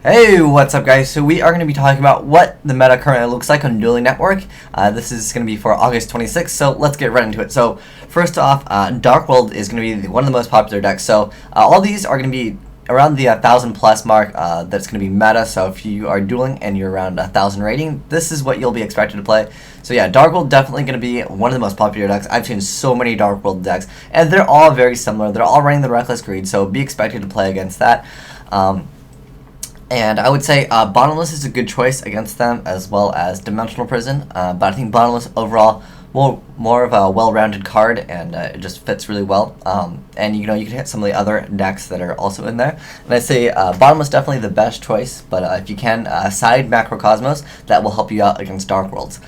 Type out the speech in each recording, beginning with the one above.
Hey, what's up guys? So we are going to be talking about what the meta currently looks like on Dueling Network. This is going to be for August 26th, so let's get right into it. So first off, Dark World is going to be one of the most popular decks. So all these are going to be around the 1,000 plus mark. That's going to be meta, so if you are dueling and you're around 1,000 rating, this is what you'll be expected to play. So yeah, Dark World definitely going to be one of the most popular decks. I've seen so many Dark World decks, and they're all very similar. They're all running the Reckless Greed, so be expected to play against that. And I would say Bottomless is a good choice against them, as well as Dimensional Prison. But I think Bottomless overall more of a well-rounded card, and it just fits really well. And you can hit some of the other decks that are also in there. And I say Bottomless definitely the best choice. But if you can side Macrocosmos, that will help you out against Dark Worlds.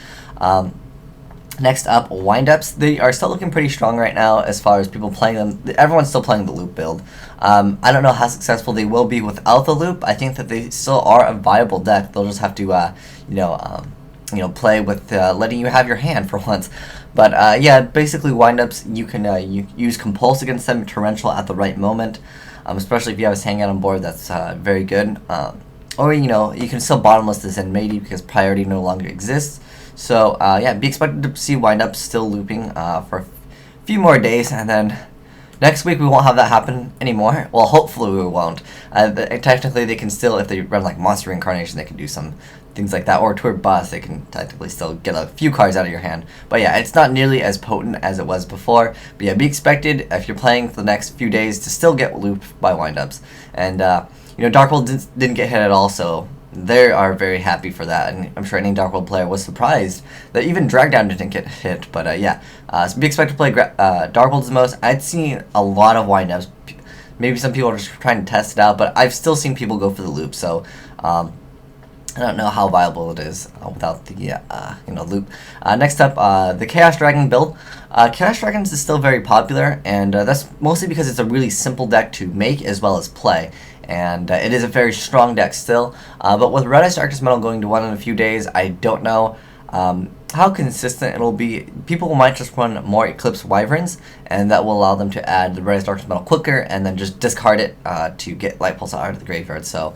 Next up, windups. They are still looking pretty strong right now as far as people playing them. Everyone's still playing the loop build. I don't know how successful they will be without the loop. I think that they still are a viable deck. They'll just have to, play with letting you have your hand for once. But yeah, basically windups. You can you use Compulse against them, Torrential at the right moment, especially if you have a Hangout on board. That's very good. Or you can still bottomless this in Matey because priority no longer exists. So yeah, be expected to see windups still looping for a few more days, and then next week we won't have that happen anymore. Well, hopefully we won't. Technically, they can still, if they run like Monster Reincarnation, they can do some things like that, or Tour Bus, they can technically still get a few cards out of your hand. But yeah, it's not nearly as potent as it was before. But yeah, be expected if you're playing for the next few days to still get looped by windups. And Dark World didn't get hit at all, so they are very happy for that, and I'm sure any Dark World player was surprised that even Dragdown didn't get hit. But yeah, so be expected to play Dark Worlds the most. I'd seen a lot of windups. Maybe some people are just trying to test it out, but I've still seen people go for the loop. So I don't know how viable it is without the loop. Next up, the Chaos Dragon build. Chaos Dragons is still very popular, and that's mostly because it's a really simple deck to make as well as play. And it is a very strong deck still. But with Red Ice Darkness Metal going to 1 in a few days, I don't know how consistent it'll be. People might just run more Eclipse Wyverns, and that will allow them to add the Red Ice Darkness Metal quicker and then just discard it to get Light Pulse out of the graveyard. So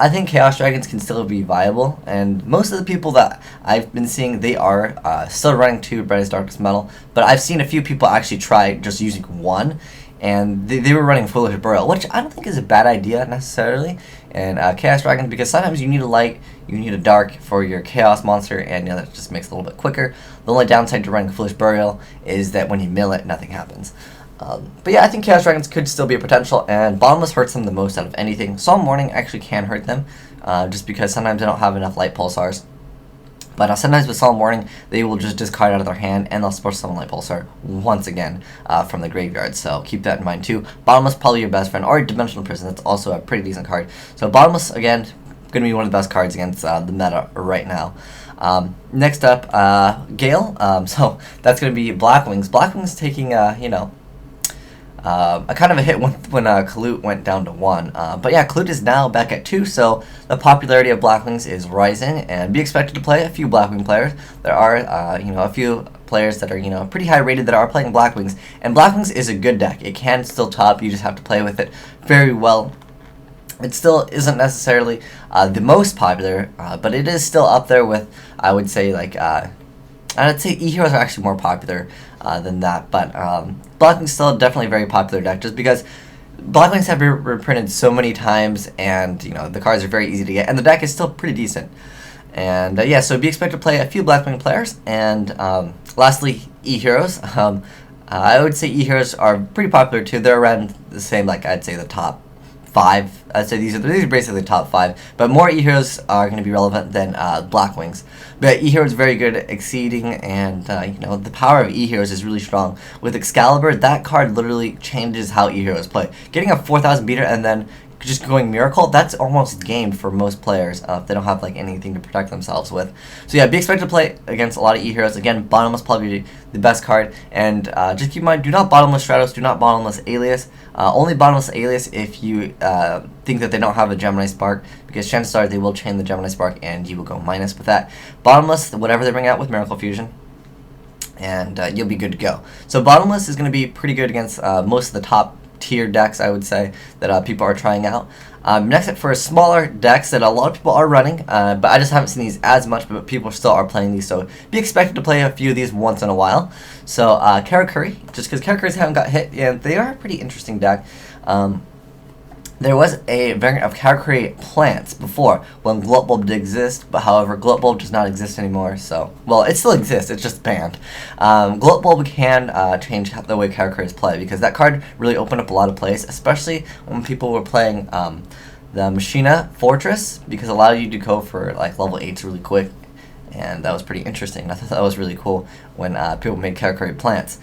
I think Chaos Dragons can still be viable, and most of the people that I've been seeing, they are still running 2 Red Ice Darkness Metal. But I've seen a few people actually try just using 1. And they were running Foolish Burial, which I don't think is a bad idea necessarily. And Chaos Dragons, because sometimes you need a light, you need a dark for your Chaos monster, and that just makes it a little bit quicker. The only downside to running Foolish Burial is that when you mill it, nothing happens. But yeah, I think Chaos Dragons could still be a potential, and Bottomless hurts them the most out of anything. Solemn Warning actually can hurt them, just because sometimes they don't have enough Light Pulsars. But sometimes with Solemn Warning, they will just discard out of their hand, and they'll Sports Summon Light Pulsar once again from the graveyard. So keep that in mind too. Bottomless, probably your best friend, or Dimensional Prison. That's also a pretty decent card. So Bottomless, again, going to be one of the best cards against the meta right now. Next up, Gale. So that's going to be Blackwings. Blackwings taking, a kind of a hit when Kalut went down to 1. But yeah, Kalut is now back at 2, so the popularity of Blackwings is rising, and be expected to play a few Blackwing players. There are, a few players that are, pretty high rated that are playing Blackwings, and Blackwings is a good deck. It can still top, you just have to play with it very well. It still isn't necessarily the most popular, but it is still up there with, I would say, I'd say E-Heroes are actually more popular than that, but Blackwings still definitely a very popular deck, just because Blackwings have been reprinted so many times, and the cards are very easy to get, and the deck is still pretty decent. And yeah, so be expected to play a few Blackwing players. And lastly, E-Heroes. I would say E-Heroes are pretty popular too. They're around the same, I'd say the top 5. I'd say these are basically the top 5, but more E-Heroes are going to be relevant than Blackwings. But E-Heroes very good at exceeding, and the power of E-Heroes is really strong. With Excalibur, that card literally changes how E-Heroes play. Getting a 4,000 beater and then just going Miracle, that's almost game for most players if they don't have anything to protect themselves with. So yeah, be expected to play against a lot of E-Heroes. Again, Bottomless probably the best card, and just keep in mind, do not Bottomless Stratos, do not Bottomless Alias. Only Bottomless Alias if you think that they don't have a Gemini Spark, because chances are they will chain the Gemini Spark and you will go minus with that. Bottomless, whatever they bring out with Miracle Fusion, and you'll be good to go. So Bottomless is going to be pretty good against most of the top tier decks, I would say, that people are trying out. Next up, for smaller decks that a lot of people are running, but I just haven't seen these as much, but people still are playing these, so be expected to play a few of these once in a while. So Karakuri, just because Karakuris haven't got hit, and they are a pretty interesting deck. There was a variant of Karakuri plants before, when Gloat Bulb did exist, but however, Gloat Bulb does not exist anymore, so, well, it still exists, it's just banned. Gloat Bulb can change the way Karakuris play, because that card really opened up a lot of plays, especially when people were playing the Machina Fortress, because allowed you to go for, like, level 8s really quick, and that was pretty interesting. I thought that was really cool when people made Karakuri plants.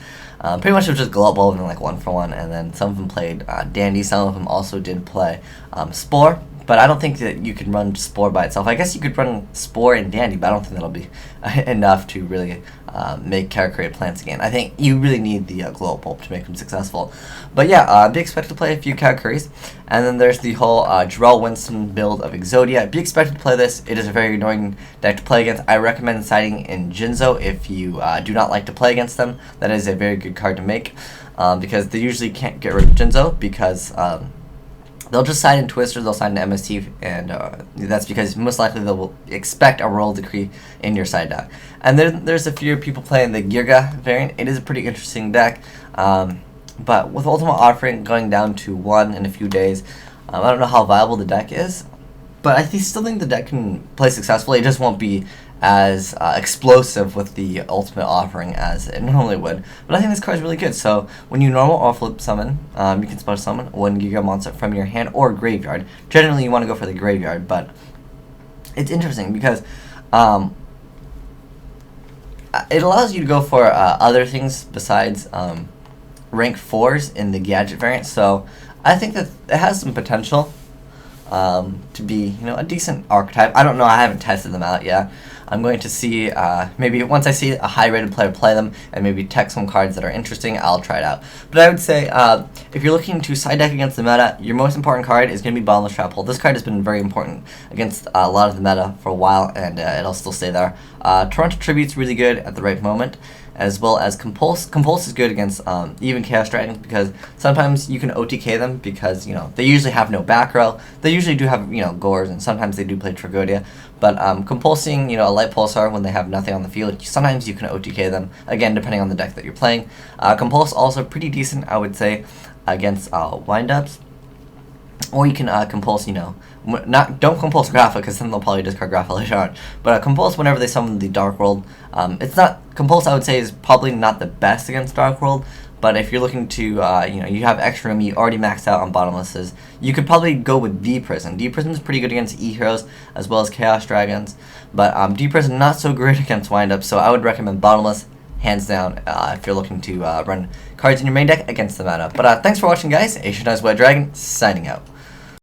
Pretty much it was just Gloat Bulb and like 1-for-1, and then some of them played Dandy, some of them also did play Spore, but I don't think that you can run Spore by itself. I guess you could run Spore and Dandy, but I don't think that'll be enough to really make Karakuri plants again. I think you really need the Gloat Bulb to make them successful. But yeah, be expected to play a few Karakuris, and then there's the whole Jarrell Winston build of Exodia. Be expected to play this. It is a very annoying deck to play against. I recommend siding in Jinzo if you do not like to play against them. That is a very good card to make, because they usually can't get rid of Jinzo, because they'll just side in Twister, they'll side in MST, and that's because most likely they'll expect a Royal Decree in your side deck. And then there's a few people playing the Girga variant. It is a pretty interesting deck, but with Ultimate Offering going down to 1 in a few days, I don't know how viable the deck is, but I still think the deck can play successfully. It just won't be as explosive with the Ultimate Offering as it normally would. But I think this card is really good. So when you normal or flip summon, you can special summon 1 Giga monster from your hand or graveyard. Generally, you want to go for the graveyard, but it's interesting because it allows you to go for other things besides rank 4s in the gadget variant. So I think that it has some potential to be, a decent archetype. I don't know, I haven't tested them out yet. I'm going to see, maybe once I see a high-rated player play them, and maybe tech some cards that are interesting, I'll try it out. But I would say, if you're looking to side deck against the meta, your most important card is going to be Bottomless Trap Hole. This card has been very important against a lot of the meta for a while, and it'll still stay there. Toronto Tribute's really good at the right moment, as well as Compulse. Compulse is good against even Chaos Dragons, because sometimes you can OTK them because, they usually have no back row. They usually do have, Gores, and sometimes they do play Tragodia. But Compulsing, a Light Pulsar when they have nothing on the field, sometimes you can OTK them, again, depending on the deck that you're playing. Compulse also pretty decent, I would say, against Wind-Ups. Or you can Compulse, don't Compulse Grapha, because then they'll probably discard Grapha later on. But Compulse whenever they summon the Dark World. It's not, Compulse I would say is probably not the best against Dark World, but if you're looking to, you have extra room, you already maxed out on bottomlesses, you could probably go with D-Prison. D-Prison is pretty good against E-Heroes, as well as Chaos Dragons, but D-Prison not so great against Wind-Ups, so I would recommend Bottomless, hands down, if you're looking to run cards in your main deck against the meta. But thanks for watching, guys. Asian Eyes White Dragon, signing out.